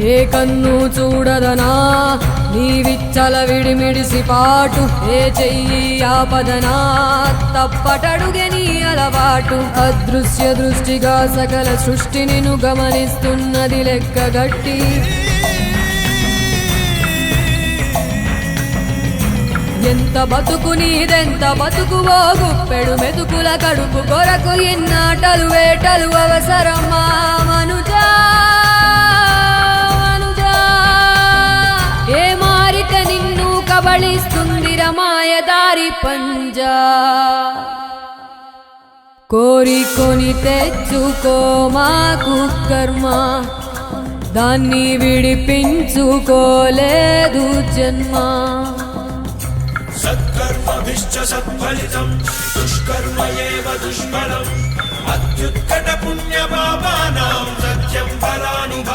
ఏ కన్ను చూడదనా నీ విచ్చల విడిమిడిసి పాటు, ఏ చెయ్యి ఆపదనా తప్పటడుగే నీ అలవాటు. అదృశ్య దృష్టిగా సకల సృష్టిని ను గమనిస్తున్నది లెక్కగట్టి, ఎంత బతుకు నీదెంత బతుకువో గుప్పెడు మెతుకుల కడుపు కొరకు ఎన్నాటలు వేటలు అవసరమా మనుజా మనుజా. ఏ మారిక నిన్ను కబళిస్తుంది రమాయదారి పంజా. కోరికొని తెచ్చుకో మాకు కర్మ, దాన్ని విడిపించుకోలేదు జన్మ. సత్కర్మభిశ్చ సత్ఫలితం దుష్కర్మ ఏవ దుష్ఫలం. అత్యుత్కట పుణ్య పాపానాం సత్యం ఫలానుభవం.